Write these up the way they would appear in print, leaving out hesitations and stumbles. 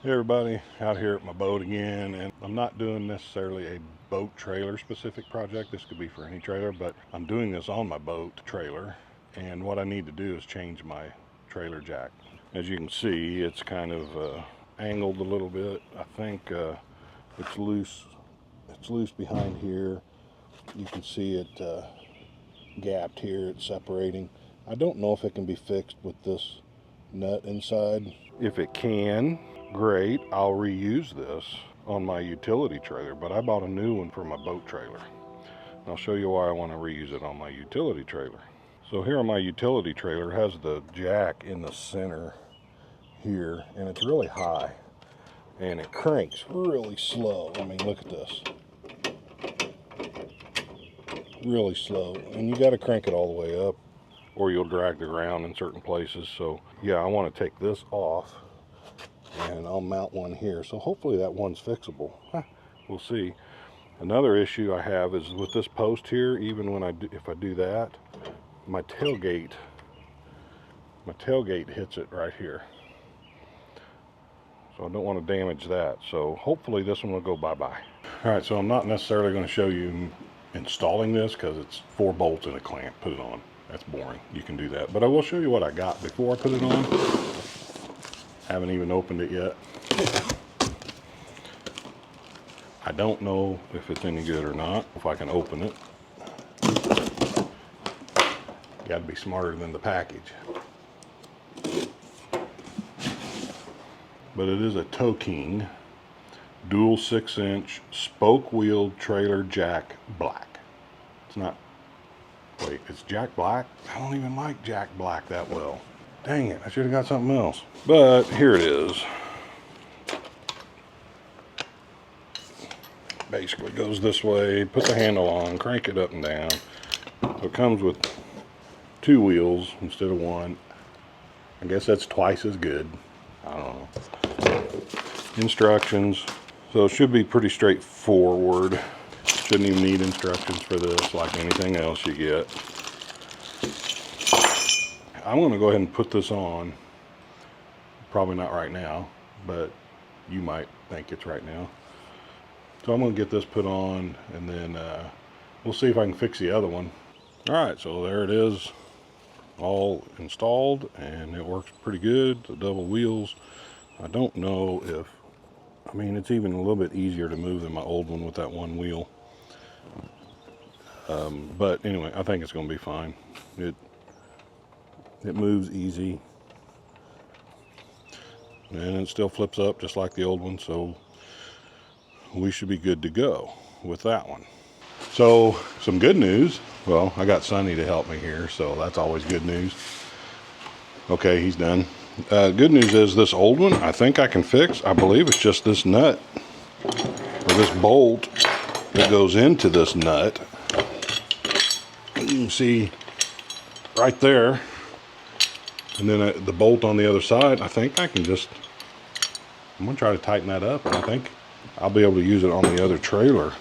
Hey everybody, out here at my boat again, and I'm not doing necessarily a boat trailer specific project. This could be for any trailer, but I'm doing this on my boat trailer, and what I need to do is change my trailer jack. As you can see, it's kind of angled a little bit. I think it's loose. It's loose behind here. You can see it gapped here. It's separating. I don't know if it can be fixed with this nut inside. If it can, great. I'll reuse this on my utility trailer, but I bought a new one for my boat trailer. I'll show you why I want to reuse it on my utility trailer. So here on my utility trailer has the jack in the center here, and it's really high, and it cranks really slow. I mean, look at this. Really slow, and you got to crank it all the way up or you'll drag the ground in certain places. So yeah, I want to take this off and I'll mount one here. So hopefully that one's fixable. We'll see. Another issue I have is with this post here, even when if I do that, my tailgate hits it right here. So I don't want to damage that. So hopefully this one will go bye-bye. All right, so I'm not necessarily going to show you installing this because it's 4 bolts and a clamp. Put it on. That's boring. You can do that. But I will show you what I got before I put it on. Haven't even opened it yet. I don't know if it's any good or not, if I can open it. You got to be smarter than the package. But it is a TOWKING dual 6-inch spoke wheel trailer jack black. It's not, wait, it's Jack Black? I don't even like Jack Black that well. Dang it, I should have got something else. But here it is. Basically goes this way, put the handle on, crank it up and down. So it comes with 2 wheels instead of 1. I guess that's twice as good. I don't know. Instructions. So it should be pretty straightforward. Shouldn't even need instructions for this like anything else you get. I'm going to go ahead and put this on. Probably not right now, but you might think it's right now. So I'm going to get this put on, and then we'll see if I can fix the other one. Alright, so there it is, all installed, and it works pretty good. The double wheels. I don't know if, I mean, it's even a little bit easier to move than my old one with that 1 wheel. But anyway, I think it's going to be fine. It moves easy, and it still flips up just like the old one, so we should be good to go with that one. So some good news. Well, I got Sonny to help me here, so that's always good news. Okay, he's done. Good news is this old one I think I can fix. I believe it's just this nut, or this bolt that goes into this nut. You can see right there, and then the bolt on the other side. I think I can just, I'm gonna try to tighten that up, and I think I'll be able to use it on the other trailer.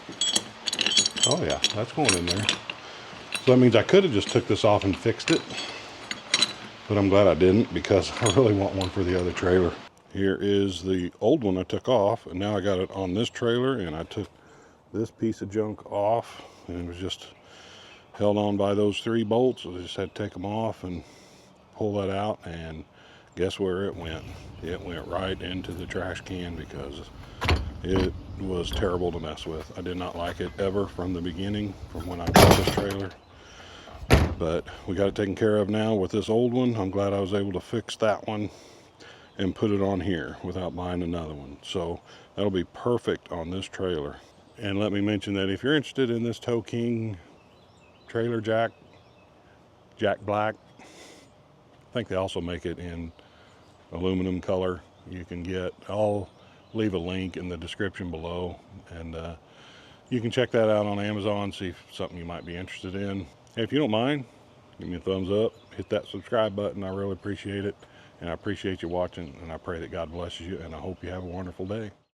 Oh yeah, that's going in there. So that means I could have just took this off and fixed it, but I'm glad I didn't, because I really want one for the other trailer. Here is the old one I took off, and now I got it on this trailer, and I took this piece of junk off, and it was just held on by those 3 bolts. I just had to take them off and pull that out, and guess where it went? It went right into the trash can, because it was terrible to mess with. I did not like it ever from the beginning, from when I bought this trailer. But we got it taken care of now with this old one. I'm glad I was able to fix that one and put it on here without buying another one. So that'll be perfect on this trailer. And let me mention that if you're interested in this TOWKING trailer jack black, I think they also make it in aluminum color. You can get, I'll leave a link in the description below, and you can check that out on Amazon, see if it's something you might be interested in. Hey, if you don't mind, give me a thumbs up, hit that subscribe button. I really appreciate it, and I appreciate you watching, and I pray that God blesses you, and I hope you have a wonderful day.